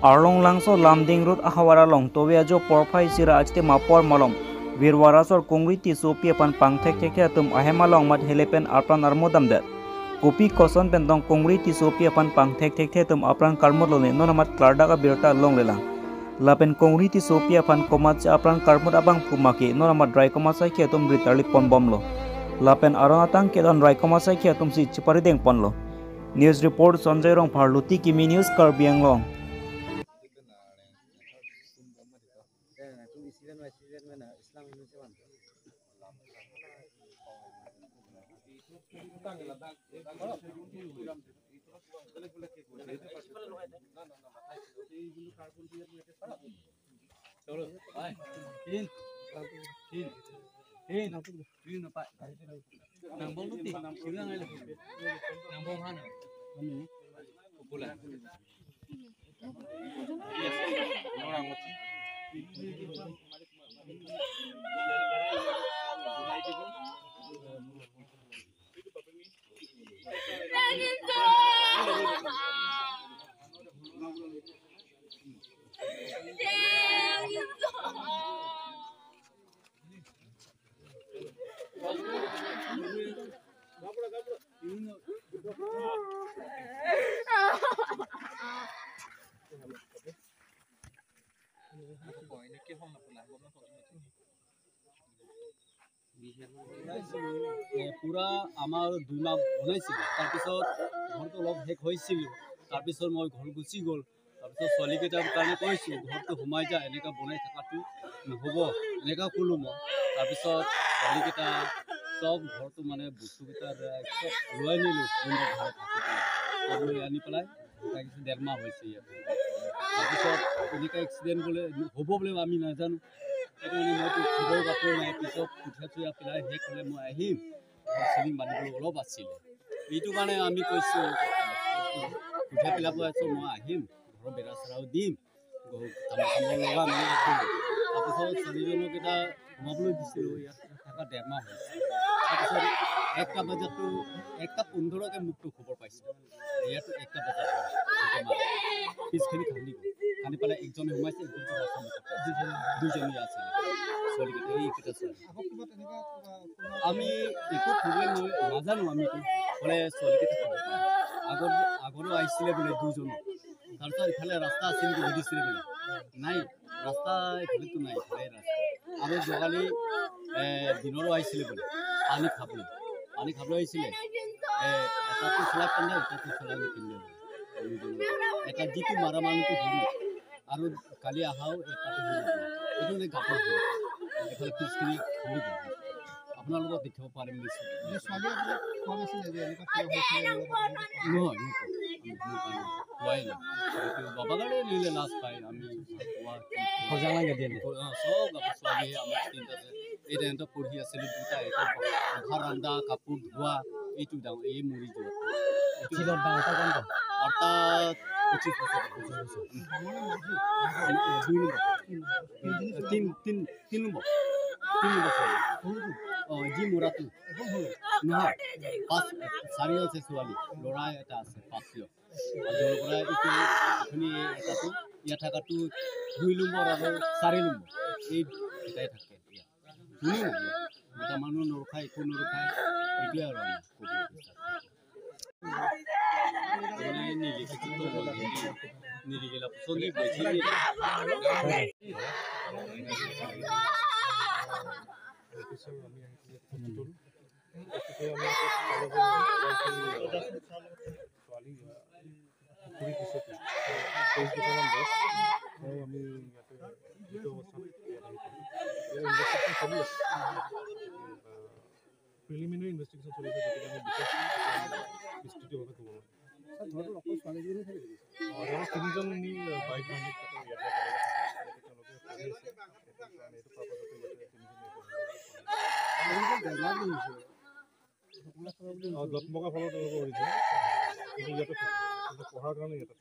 Arlong langso lamding rut ahawara long towe ajo porphai sira ajte mapor malong wirwarasor kongri ti sopi pan pangthek thek tum ahema long mat helepen apran armodam dat kopi koson pentong kongri ti sopi pan pangthek thek tum apran karmodlone nonamat klarda ka birta long lelang lapen kongri ti sopi pan komat apran karmod abang pumaki nonamat dry komasai khe tum britarli ponbomlo lapen aronatang kedon dry komasai khe tum si chipari deng ponlo news report Sanjay Rong Pharluti Kimi News Karbiang Long पूरा आमार 2 माह बनाइছিল তাৰপিছত ঘৰটো লগ hack হৈছিল তাৰপিছত মই ঘৰ গুচি গল তাৰপিছত সলিকেটাৰ কাৰণে কৈছো ঘৰটো ঘুমাই যা এনেকা বনাই থাকাটো নহব এনেকা কলো মই তাৰপিছত সলিকেটা সব ঘৰটো মানে বস্তুকেইটাৰ সব লৈ নিলো কোনটো ঘৰ থাকে লৈ আনি পেলাই তাকিছে ডেৰমাহ হৈছে তাৰপিছত এনেকা এক্সিডেন্ট বলে হ'ব বলে আমি নাজানো এটো মইতো খবৰ বাতৰি নাই পিছত উঠাচুয়া পেলাই হেক হলে মই আহিম সিলিং বান্ধিবলৈ অলপ আছিল এইটো কাৰণে আমি কৈছো উঠা পেলাব আছো মই আহিম ঘৰ বেৰা চৰাও দিম কাম লগা মানে তাৰপিছত ছোৱালীজনক এটা সোমাবলৈ দিছিলোঁ ইয়াত থকা ডেৰমাহ হৈছে তাৰপিছত 1টা বজাতো 1:15তে মুক্ত খবৰ পাইছোঁ ইয়াত 1টা বজাত পিছখিনি খান্দি পেলাই একজনে সোমাইছে দুজনী আছে ছোৱালীকেইটা এইকেইটা আমি একো প্ৰব্লেম নাজানো আমিতো বোলে ছোৱালীকেইটা আগৰো আহিছিলে বোলে দুজন তাৰপিছত ইফালে ৰাস্তা আছিল নেকি সুধিছিলে বোলে নাই ৰাস্তা ইফালেতো নাই ইফালে ৰাস্তা আৰু যোৱালি দিনৰো আহিছিলে বোলে পানী খাবলৈ আহিছিলে এটাতো চোলা পিন্ধে এটাতো চোলা নিপিন্ধে এটা যিটো মাৰা মানুহটো শুনি আৰু কালি আহাও এটাতো এইটো মানে গাপৰ এফালে পিছখিনি খুলি গ'ল আপোনালোকক দেখিব পাৰিম নিশ্চয় নহয় বাবা গাড়ী নিলে লাজ পায় আমি সব ছোৱালী আমাৰ তিনিটা এটা সিহঁতক পঢ়ি আছিলোঁ দুটা এটা ঘৰ ৰন্ধা কাপোৰ ধোৱা এইটো ডাঙৰ এই মৰি যোৱা অৰ্থাৎ 25 বছৰ 3 বছৰ যি মৰাটো নহয় 4 আছে ছোৱালী ল'ৰা এটা আছে 5 য'ৰ পৰা এইখিনি এটাটো ইয়াত থকাটো 2 নম্বৰ আৰু 4 নম্বৰ এই এটাই থাকে এতিয়া এটা মানুহ নৰখায় একো নৰখায় এইটোৱে আৰু নিৰিগেলা পছন্দ বেশি প্ৰিলিমিনাৰি ইনভেস্টিগেশন চলিছে গতিকে আমি বিস্তৃতভাৱে ক'ব নোৱাৰোঁ ঘৰটো অকল ছোৱালীজনী থাকে আৰু তিনিজন নি বাইক মালিক তেওঁলোকে যত্মকা ফলত কৰিছে কিন্তু ইয়াতে পঢ়াৰ কাৰণে ইয়াতে